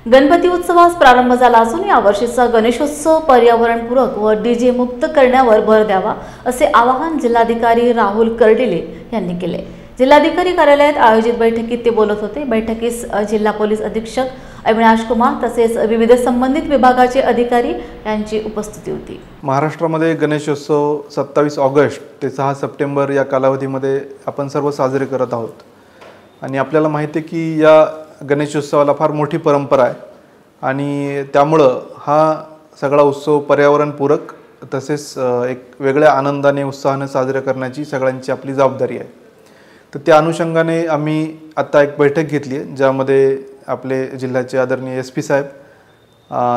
गणपती उत्सवास प्रारंभ झाला असून यावर्षीचा गणेशोत्सव पर्यावरणपूरक व डीजे मुक्त करण्यावर भर द्यावा असे आवाहन जिल्हाधिकारी राहुल कर्डिले यांनी केले। जिल्हाधिकारी कार्यालयात आयोजित बैठकीत ते बोलत होते। बैठकीस जिल्हा पोलीस अधीक्षक अविनाश कुमार तसेच विविध संबंधित विभागाचे अधिकारी यांची उपस्थिती होती। महाराष्ट्रामध्ये गणेशोत्सव 27 ऑगस्ट ते 6 सप्टेंबर या कालावधीमध्ये आपण सर्व साजरे करत आहोत आणि आपल्याला माहिती आहे की या गणेशोत्सवाला फार मोठी परंपरा आहे आणि त्यामुळं हा सगळा उत्सव पर्यावरणपूरक तसेच एक वेगळ्या आनंदाने उत्साहाने साजरा करण्याची सगळ्यांची आपली जबाबदारी आहे। तर त्या अनुषंगाने आम्ही आता एक बैठक घेतली आहे ज्यामध्ये आपले जिल्ह्याचे आदरणीय एसपी साहेब,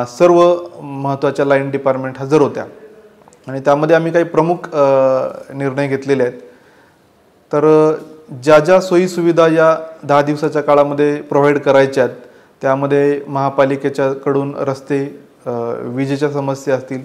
सर्व महत्त्वाच्या लाईन डिपार्टमेंट हजर होत्या आणि त्यामध्ये आम्ही काही प्रमुख निर्णय घेतलेले आहेत। तर ज्या ज्या सोयी सुविधा या 10 दिवसाच्या काळामध्ये प्रोव्हाइड करायच्या आहेत त्यामध्ये महापालिकेच्याकडून रस्ते, विजेच्या समस्या असतील,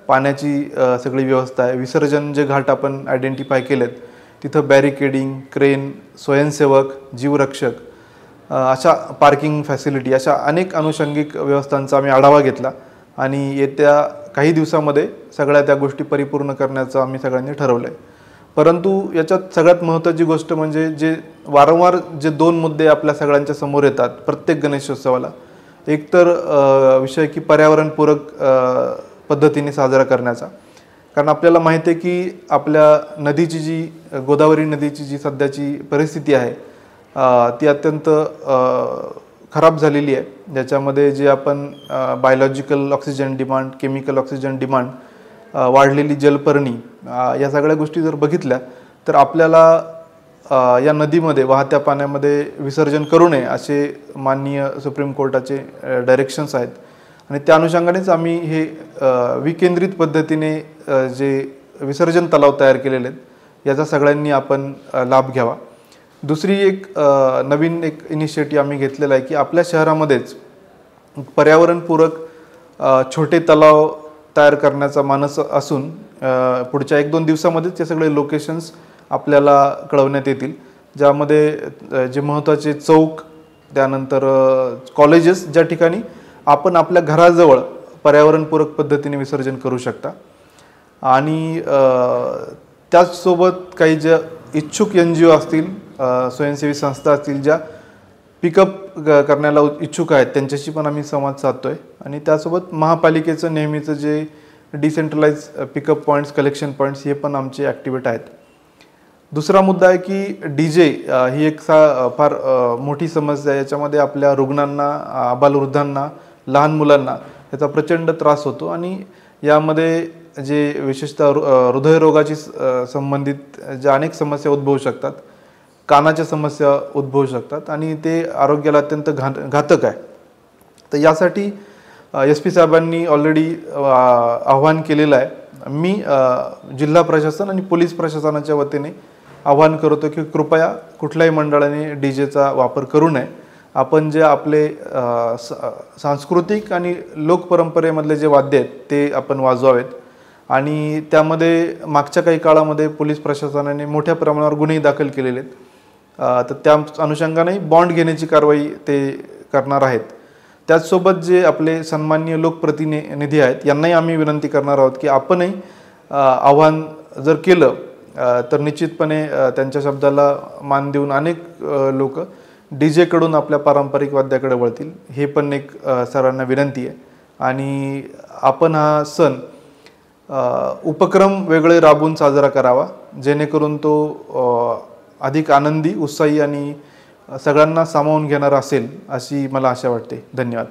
पाण्याची सगळी व्यवस्था आहे, विसर्जन जे घाट आपण आयडेंटिफाय केलेत तिथं बॅरिकेडिंग, क्रेन, स्वयंसेवक, जीवरक्षक अशा पार्किंग फॅसिलिटी अशा अनेक अनुषंगिक व्यवस्थांचा आम्ही आढावा घेतला आणि येत्या काही दिवसामध्ये सगळ्या त्या गोष्टी परिपूर्ण करण्याचं आम्ही सगळ्यांनी ठरवलं आहे। परंतु याच्यात सगळ्यात महत्त्वाची गोष्ट म्हणजे जे वारंवार जे 2 मुद्दे आपल्या सगळ्यांच्या समोर येतात प्रत्येक गणेशोत्सवाला, एक तर विषय की पर्यावरणपूरक पद्धतीने साजरा करण्याचा, कारण आपल्याला माहिती आहे की आपल्या नदीची जी गोदावरी नदीची जी सध्याची परिस्थिती आहे ती अत्यंत खराब झालेली आहे, ज्याच्यामध्ये जे आपण biological oxygen demand, chemical oxygen demand, वाढलेली जलपर्णी या सगळ्या गोष्टी जर बघितल्या तर आपल्याला या नदीमध्ये वाहत्या पाण्यामध्ये विसर्जन करू नये असे माननीय सुप्रीम कोर्टाचे डायरेक्शन्स आहेत आणि त्या अनुषंगानेच आम्ही हे विकेंद्रित पद्धतीने जे विसर्जन तलाव तयार केलेले आहेत याचा सगळ्यांनी आपण लाभ घ्यावा। दुसरी एक नवीन एक इनिशिएटिव्ह आम्ही घेतलेला आहे की आपल्या शहरामध्येच पर्यावरणपूरक छोटे तलाव तयार करण्याचा मानस असून पुढच्या 1-2 दिवसामध्येच ते सगळे लोकेशन्स आपल्याला कळवण्यात येतील, ज्यामध्ये जे महत्त्वाचे चौक, त्यानंतर कॉलेजेस ज्या ठिकाणी आपण आपल्या घराजवळ पर्यावरणपूरक पद्धतीने विसर्जन करू शकता आणि त्याचसोबत काही ज्या इच्छुक NGO असतील, स्वयंसेवी संस्था असतील ज्या पिकअप करण्याला इच्छुक आहेत त्यांच्याशी पण आम्ही संवाद साधतोय आणि त्यासोबत महापालिकेचं नेहमीचं जे decentralise pickup points, collection points हे पण आमचे ॲक्टिव्हेट आहेत। दुसरा मुद्दा आहे की DJ ही एक फार मोठी समस्या आहे। याच्यामध्ये आपल्या रुग्णांना, आबालवृद्धांना, लहान मुलांना याचा प्रचंड त्रास होतो आणि यामध्ये जे विशेषतः हृदयरोगाची संबंधित ज्या अनेक समस्या उद्भवू शकतात, कानाच्या समस्या उद्भवू शकतात आणि ते आरोग्याला अत्यंत घातक आहे। तर यासाठी SP साहेबांनी ऑलरेडी आव्हान केलेलं आहे। मी जिल्हा प्रशासन आणि पोलीस प्रशासनाच्या वतीने आव्हान करतो की कृपया कुठल्याही मंडळाने DJचा वापर करू नये। आपण जे आपले सांस्कृतिक आणि लोकपरंपरेमधले जे वाद्य आहेत ते आपण वाजवावेत आणि त्यामध्ये मागच्या काही काळामध्ये पोलीस प्रशासनाने मोठ्या प्रमाणावर गुन्हे दाखल केलेले आहेत, तर त्या अनुषंगाने बॉन्ड घेण्याची कारवाई ते करणार आहेत। त्याचसोबत जे आपले सन्माननीय लोकप्रतिनिधी आहेत यांनाही आम्ही विनंती करणार आहोत की आपणही आव्हान जर केलं तर निश्चितपणे त्यांच्या शब्दाला मान देऊन अनेक लोक DJ कडून आपल्या पारंपरिक वाद्याकडे वळतील, हे पण एक सर्वांना विनंती आहे। आणि आपण हा सण उपक्रम वेगळे राबवून साजरा करावा जेणेकरून तो अधिक आनंदी, उत्साही आणि सगळ्यांना सामावून घेणारा असेल अशी मला आशा वाटते। धन्यवाद।